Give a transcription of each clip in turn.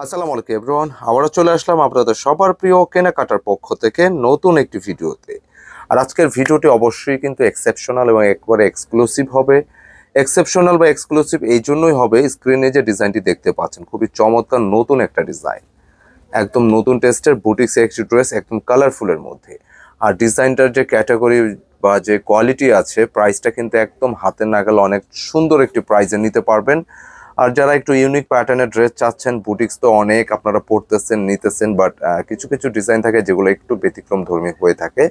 আসসালামু আলাইকুম এভরিওয়ান, আবারও চলে আসলাম আপনাদের সবার প্রিয় কেনাকাটার পক্ষ থেকে নতুন একটি ভিডিওতে। আর আজকের ভিডিওটি অবশ্যই কিন্তু এক্সেপশনাল এবং একবারে এক্সক্লুসিভ হবে। এক্সেপশনাল বা এক্সক্লুসিভ এই জন্যই হবে, স্ক্রিনে যে ডিজাইনটি দেখতে পাচ্ছেন খুবই চমৎকার নতুন একটা ডিজাইন, একদম নতুন টেস্টের বুটিক্স একটি ড্রেস, একদম কালারফুলের মধ্যে। আর ডিজাইনটার যে ক্যাটাগরি বা যে কোয়ালিটি আছে, প্রাইসটা কিন্তু একদম হাতের নাগালে অনেক সুন্দর একটি প্রাইসে নিতে পারবেন। আর যারা একটু ইউনিক প্যাটার্নের ড্রেস চাচ্ছেন, বুটিক্স তো অনেক আপনারা পড়তেছেন নিতেছেন, বাট কিছু কিছু ডিজাইন থাকে যেগুলো একটু ব্যতিক্রম ধর্মী হয়ে থাকে,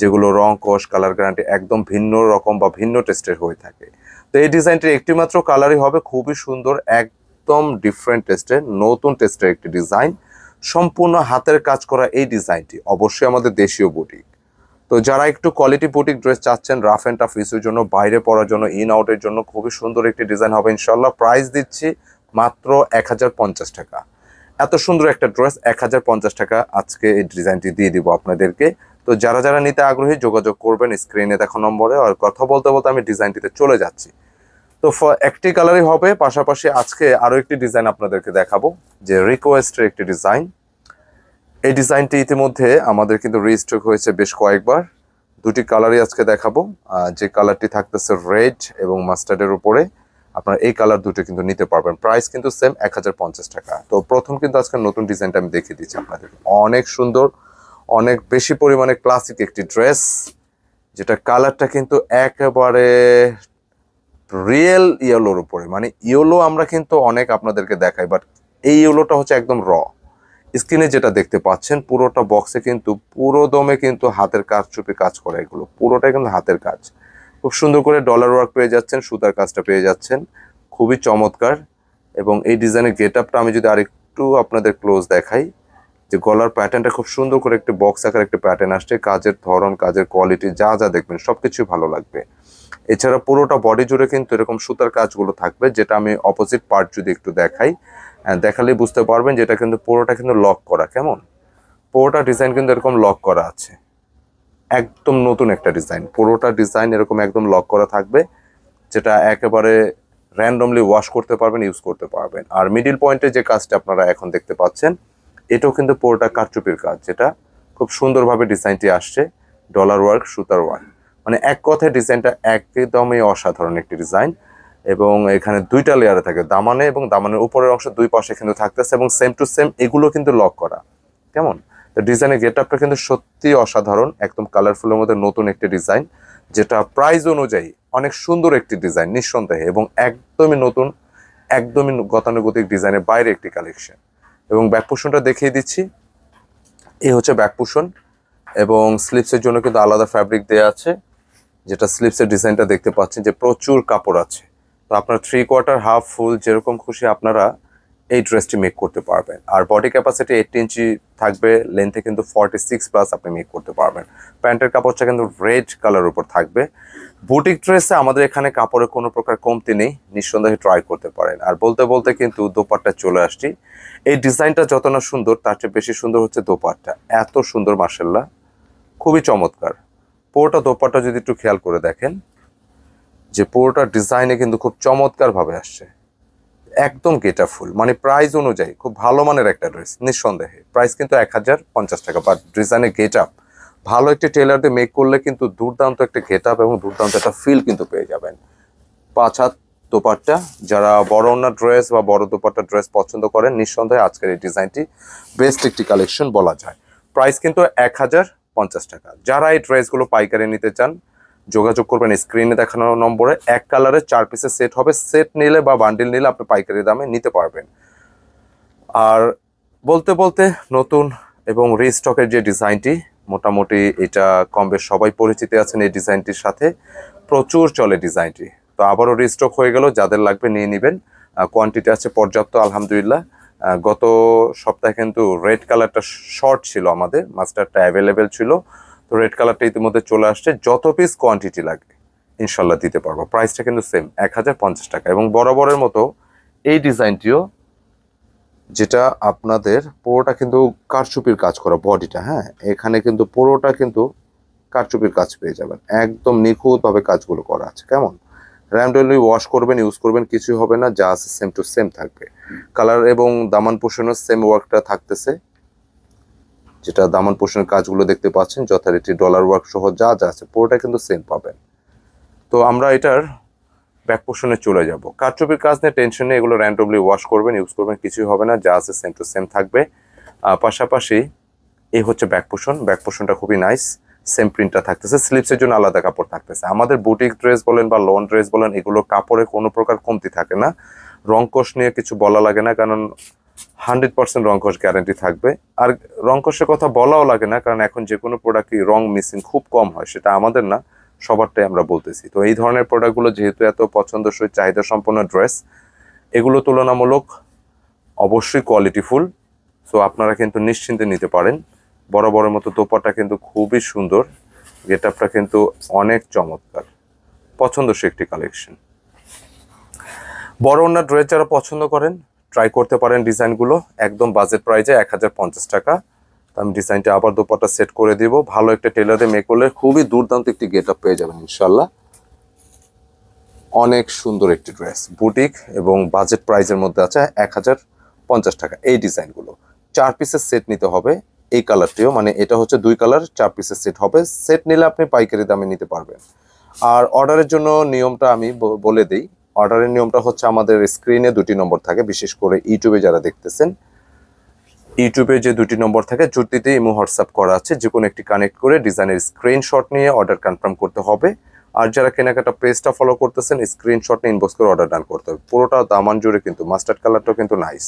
যেগুলো রং কোশ কালার গ্যারান্টি একদম ভিন্ন রকম বা ভিন্ন টেস্টের হয়ে থাকে। তো এই ডিজাইনটির একটি মাত্র কালারই হবে খুবই সুন্দর, একদম ডিফারেন্ট টেস্টের নতুন টেস্টের একটি ডিজাইন, সম্পূর্ণ হাতের কাজ করা এই ডিজাইনটি অবশ্যই আমাদের দেশীয় বুটিক। তো যারা একটু কোয়ালিটি বুটিক ড্রেস চাচ্ছেন রাফ অ্যান্ড টাফ ইউজের জন্য, বাইরে পরার জন্য, ইন আউটের জন্য খুবই সুন্দর একটি ডিজাইন হবে ইনশাল্লাহ। প্রাইস দিচ্ছি মাত্র 1050 টাকা। এত সুন্দর একটা ড্রেস 1050 টাকা আজকে এই ডিজাইনটি দিয়ে দিব আপনাদেরকে। তো যারা যারা নিতে আগ্রহী যোগাযোগ করবেন স্ক্রিনে দেখা নম্বরে। আর কথা বলতে বলতে আমি ডিজাইনটিতে চলে যাচ্ছি। তো একটি কালারই হবে, পাশাপাশি আজকে আরও একটি ডিজাইন আপনাদেরকে দেখাবো, যে রিকোয়েস্টের একটি ডিজাইন। এই ডিজাইনটি ইতিমধ্যে আমাদের কিন্তু রিস্টক হয়েছে বেশ কয়েকবার। দুটি কালারই আজকে দেখাবো। যে কালারটি থাকতেছে রেড এবং মাস্টার্ডের উপরে, আপনার এই কালার দুটো কিন্তু নিতে পারবেন। প্রাইস কিন্তু সেম 1050 টাকা। তো প্রথম কিন্তু আজকে নতুন ডিজাইনটা আমি দেখিয়ে দিচ্ছি আপনাদের, অনেক সুন্দর, অনেক বেশি পরিমাণে ক্লাসিক একটি ড্রেস, যেটা কালারটা কিন্তু একেবারে রিয়েল ইয়েলোর উপরে। মানে ইয়েলো আমরা কিন্তু অনেক আপনাদেরকে দেখাই, বাট এই ইয়েলোটা হচ্ছে একদম স্ক্রিনে যেটা দেখতে পাচ্ছেন পুরোটা বক্সে কিন্তু পুরো দমে কিন্তু হাতের কাজ চুপে কাজ করা, এগুলো পুরোটাই কিন্তু হাতের কাজ। খুব সুন্দর করে ডলার ওয়ার্ক পেয়ে যাচ্ছেন, সুতার কাজটা পেয়ে যাচ্ছেন, খুবই চমৎকার। এবং এই ডিজাইনের গেট আপটা আমি যদি আরেকটু আপনাদের ক্লোজ দেখাই, যে গলার প্যাটার্নটা খুব সুন্দর করে একটি বক্স আকার একটা প্যাটার্ন আসছে, কাজের ধরন কাজের কোয়ালিটি যা যা দেখবেন সবকিছুই ভালো লাগবে। এছাড়া পুরোটা বডি জুড়ে কিন্তু এরকম সুতার কাজগুলো থাকবে, যেটা আমি অপোজিট পার্ট যদি একটু দেখাই, দেখালে বুঝতে পারবেন যেটা কিন্তু পুরোটা কিন্তু লক করা। কেমন পুরোটা ডিজাইন কিন্তু এরকম লক করা আছে, একদম নতুন একটা ডিজাইন। পুরোটা ডিজাইন এরকম একদম লক করা থাকবে, যেটা একেবারে র্যান্ডমলি ওয়াশ করতে পারবেন, ইউজ করতে পারবেন। আর মিডিল পয়েন্টে যে কাজটা আপনারা এখন দেখতে পাচ্ছেন, এটাও কিন্তু পুরোটা কারচুপির কাজ, যেটা খুব সুন্দরভাবে ডিজাইনটি আসছে, ডলার ওয়ার্ক সুতার ওয়ার্ক। মানে এক কথায় ডিজাইনটা একদমই অসাধারণ একটি ডিজাইন। এবং এখানে দুইটা লেয়ারে থাকে, দামানে এবং দামানের উপরের অংশ দুই পাশে কিন্তু থাকতেছে, এবং সেম টু সেম এগুলো কিন্তু লক করা। কেমন তো ডিজাইনের গেট আপটা কিন্তু সত্যি অসাধারণ, একদম কালারফুলের মধ্যে নতুন একটি ডিজাইন, যেটা প্রাইস অনুযায়ী অনেক সুন্দর একটি ডিজাইন নিঃসন্দেহে, এবং একদমই নতুন, একদমই গতানুগতিক ডিজাইনের বাইরে একটি কালেকশন। এবং ব্যাক পোর্শনটা দেখিয়ে দিচ্ছি, এই হচ্ছে ব্যাক পোর্শন। এবং স্লিপসের জন্য কিন্তু আলাদা ফ্যাব্রিক দেওয়া আছে, যেটা স্লিপসের ডিজাইনটা দেখতে পাচ্ছেন যে প্রচুর কাপড় আছে। তো আপনার 3/4 হাফ ফুল যেরকম খুশি আপনারা এই ড্রেসটি মেক করতে পারবেন। আর বডি ক্যাপাসিটি 80 ইঞ্চি থাকবে, লেন্থে কিন্তু 46+ আপনি মেক করতে পারবেন। প্যান্টের কাপড়টা কিন্তু রেড কালার উপর থাকবে। বুটিক ড্রেসে আমাদের এখানে কাপড়ের কোনো প্রকার কমতি নেই, নিঃসন্দেহে ট্রাই করতে পারেন। আর বলতে বলতে কিন্তু দোপাট্টা চলে আসছি। এই ডিজাইনটা যত না সুন্দর, তার চেয়ে বেশি সুন্দর হচ্ছে দোপাট্টা, এত সুন্দর মাশাআল্লাহ, খুবই চমৎকার। পুরোটা দোপাট্টা যদি একটু খেয়াল করে দেখেন, যে পুরোটা ডিজাইনে কিন্তু খুব চমৎকার ভাবে আসছে, একদম গেটা ফুল। মানে প্রাইস অনুযায়ী খুব ভালো মানের একটা ড্রেস নিঃসন্দেহে। প্রাইস কিন্তু 1050 টাকা, বাট ডিজাইনের গেট আপ ভালো একটি টেলার দিয়ে মেক করলে কিন্তু দুর্দান্ত একটা গেট আপ এবং দুর্দান্ত একটা ফিল কিন্তু পেয়ে যাবেন। 5 হাত দোপাট্টা, যারা বড় ওড়না ড্রেস বা বড় দোপাট্টা ড্রেস পছন্দ করেন, নিঃসন্দেহে আজকের এই ডিজাইনটি বেস্ট একটি কালেকশন বলা যায়। প্রাইস কিন্তু 1050 টাকা। যারা এই ড্রেসগুলো পাইকারি নিতে চান যোগাযোগ করবেন স্ক্রিনে দেখানো নম্বরে। এক কালারের 4 পিসের সেট হবে, সেট নিলে বা বান্ডিল নিলে আপনি পাইকারি দামে নিতে পারবেন। আর বলতে বলতে নতুন এবং রিস্টকের যে ডিজাইনটি, মোটামুটি এটা কম বেশ সবাই পরিচিত আছেন এই ডিজাইনটির সাথে, প্রচুর চলে ডিজাইনটি। তো আবারও রিস্টক হয়ে গেল, যাদের লাগবে নিয়ে নেবেন, কোয়ান্টিটি আছে পর্যাপ্ত আলহামদুলিল্লাহ। গত সপ্তাহে কিন্তু রেড কালারটা শর্ট ছিল, আমাদের মাস্টারটা অ্যাভেলেবেল ছিল, তো রেড কালারটা ইতিমধ্যে চলে আসছে। যত পিস কোয়ান্টিটি লাগে ইনশাল্লাহ দিতে পারবো। প্রাইসটা কিন্তু সেম 1050 টাকা। এবং বরাবরের মতো এই ডিজাইনটিও, যেটা আপনাদের পুরোটা কিন্তু কারচুপির কাজ করা বডিটা, হ্যাঁ এখানে কিন্তু পুরোটা কিন্তু কারচুপির কাজ পেয়ে যাবেন, একদম নিখুঁতভাবে কাজগুলো করা আছে। কেমন র্যান্ডমলি ওয়াশ করবেন, ইউজ করবেন, কিছুই হবে না, যা আছে সেম টু সেম থাকবে। কালার এবং দামান পোষণের সেম ওয়ার্কটা থাকতেছে, যেটা দামান পোষণের কাজগুলো দেখতে পাচ্ছেন যথারীতি ডলার ওয়ার্ক সহ যা যা আছে পুরোটা কিন্তু সেম পাবেন। তো আমরা এটার ব্যাক পোর্শনে চলে যাব। কারচুপির কাজ নিয়ে টেনশন নেই, এগুলো র্যান্ডমলি ওয়াশ করবেন, ইউজ করবেন, কিছুই হবে না, যা আছে সেম টু সেম থাকবে। পাশাপাশি এই হচ্ছে ব্যাক পোর্শন। ব্যাক পোর্শনটা খুবই নাইস, সেম প্রিন্টটা থাকতেছে, স্লিপসের জন্য আলাদা কাপড় থাকতেছে। আমাদের বুটিক ড্রেস বলেন বা লন ড্রেস বলেন, এগুলো কাপড়ে কোনো প্রকার কমতি থাকে না। রংকশ নিয়ে কিছু বলা লাগে না, কারণ 100% রংকশ গ্যারান্টি থাকবে। আর রংকশের কথা বলাও লাগে না, কারণ এখন যে কোনো প্রোডাক্টই রং মিসিং খুব কম হয়, সেটা আমাদের না, সবারটাই আমরা বলতেছি। তো এই ধরনের প্রোডাক্টগুলো যেহেতু এত পছন্দসই চাহিদা সম্পন্ন ড্রেস, এগুলো তুলনামূলক অবশ্যই কোয়ালিটিফুল। সো আপনারা কিন্তু নিশ্চিন্তে নিতে পারেন। বড় বড় মতো দোপাট্টা কিন্তু খুবই সুন্দর, গেট আপটা কিন্তু অনেক চমৎকার, পছন্দসই একটি কালেকশন। বড় ওনার ড্রেস যারা পছন্দ করেন ট্রাই করতে পারেন ডিজাইনগুলো, একদম বাজেট প্রাইজে 1050 টাকা। তো আমি ডিজাইনটা আবার দোপাট্টা সেট করে দিব, ভালো একটা টেলারে মেক করলে খুবই দুর্দান্ত একটি গেট আপ পেয়ে যাবেন ইনশাল্লাহ। অনেক সুন্দর একটি ড্রেস, বুটিক এবং বাজেট প্রাইজের মধ্যে আছে 1050 টাকা। এই ডিজাইনগুলো 4 পিসের সেট নিতে হবে, এই কালারটিও, মানে এটা হচ্ছে 2 কালার 4 পিসের সেট হবে। সেট নিলে আপনি পাইকারি দামে নিতে পারবেন। আর অর্ডারের জন্য নিয়মটা আমি বলে দিই। অর্ডারের নিয়মটা হচ্ছে আমাদের স্ক্রিনে 2টি নম্বর থাকে, বিশেষ করে ইউটিউবে যারা দেখতেছেন, ইউটিউবে যে 2টি নম্বর থাকে, জুটিতে ইমো হোয়াটসঅ্যাপ করা আছে, যে কোনো একটি কানেক্ট করে ডিজাইনের স্ক্রিনশট নিয়ে অর্ডার কনফার্ম করতে হবে। আর যারা কেনাকাটা পেজটা ফলো করতেছেন, স্ক্রিনশট নিয়ে ইনবক্স করে অর্ডার ডান করতে হবে। পুরোটা দামান জুড়ে কিন্তু মাস্টার্ড কালারটাও কিন্তু নাইস।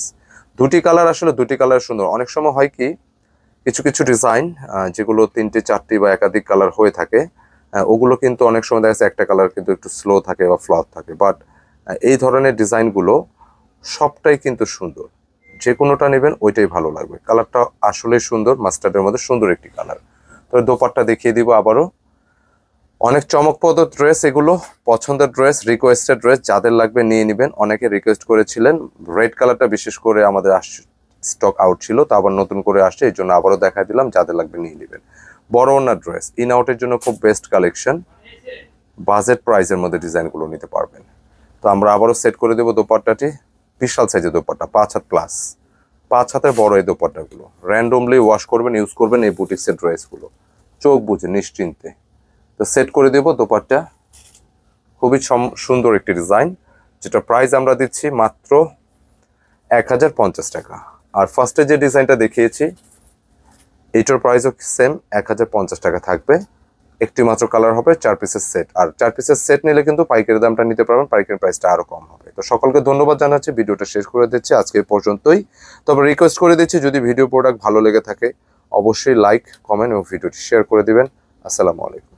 2টি কালার, আসলে 2টি কালার সুন্দর। অনেক সময় হয় কি, কিছু কিছু ডিজাইন যেগুলো 3টে 4টি বা একাধিক কালার হয়ে থাকে, ওগুলো কিন্তু অনেক সময় দেখা যাচ্ছে একটা কালার কিন্তু একটু স্লো থাকে বা ফ্লপ থাকে। বাট এই ধরনের ডিজাইনগুলো সবটাই কিন্তু সুন্দর, যে কোনোটা নেবেন ওইটাই ভালো লাগবে। কালারটা আসলে সুন্দর, মাস্টার্ডের মধ্যে সুন্দর একটি কালার। তো দোপাট্টা দেখিয়ে দিব আবারও, অনেক চমকপ্রদ ড্রেস এগুলো, পছন্দের ড্রেস, রিকোয়েস্টেড ড্রেস, যাদের লাগবে নিয়ে নেবেন। অনেকে রিকোয়েস্ট করেছিলেন, রেড কালারটা বিশেষ করে আমাদের স্টক আউট ছিল, তো আবার নতুন করে আসছে, এই জন্য আবারও দেখা দিলাম, যাদের লাগবে নিয়ে নেবেন। বড় ওনার ড্রেস, ইন আউটের জন্য খুব বেস্ট কালেকশন, বাজেট প্রাইসের মধ্যে ডিজাইনগুলো নিতে পারবেন। তো আমরা আবারও সেট করে দেবো দোপাট্টাটি, বিশাল সাইজের দোপাট্টা, 5 হাত প্লাস, 5 হাতের বড় এই দোপাট্টাগুলো। র্যান্ডমলি ওয়াশ করবেন, ইউজ করবেন এই বুটিক্সের ড্রেসগুলো, চোখ বুঝে নিশ্চিন্তে। তো সেট করে দেবো দোপাট্টা, খুবই সুন্দর একটি ডিজাইন, যেটা প্রাইস আমরা দিচ্ছি মাত্র 1050 টাকা। আর ফার্স্টে যে ডিজাইনটা দেখিয়েছি, এইটার প্রাইসও সেম 1050 টাকা থাকবে। একটি মাত্র কালার হবে, 4 পিসের সেট। আর 4 পিসের সেট নিলে কিন্তু পাইকারি দামটা নিতে পারবেন, পাইকারি প্রাইসটা আরও কম হবে। তো সকলকে ধন্যবাদ জানাচ্ছি, ভিডিওটা শেষ করে দিচ্ছি আজকে পর্যন্তই। তবে রিকোয়েস্ট করে দিচ্ছি, যদি ভিডিও প্রোডাক্ট ভালো লেগে থাকে অবশ্যই লাইক, কমেন্ট এবং ভিডিওটি শেয়ার করে দিবেন। আসসালামু আলাইকুম।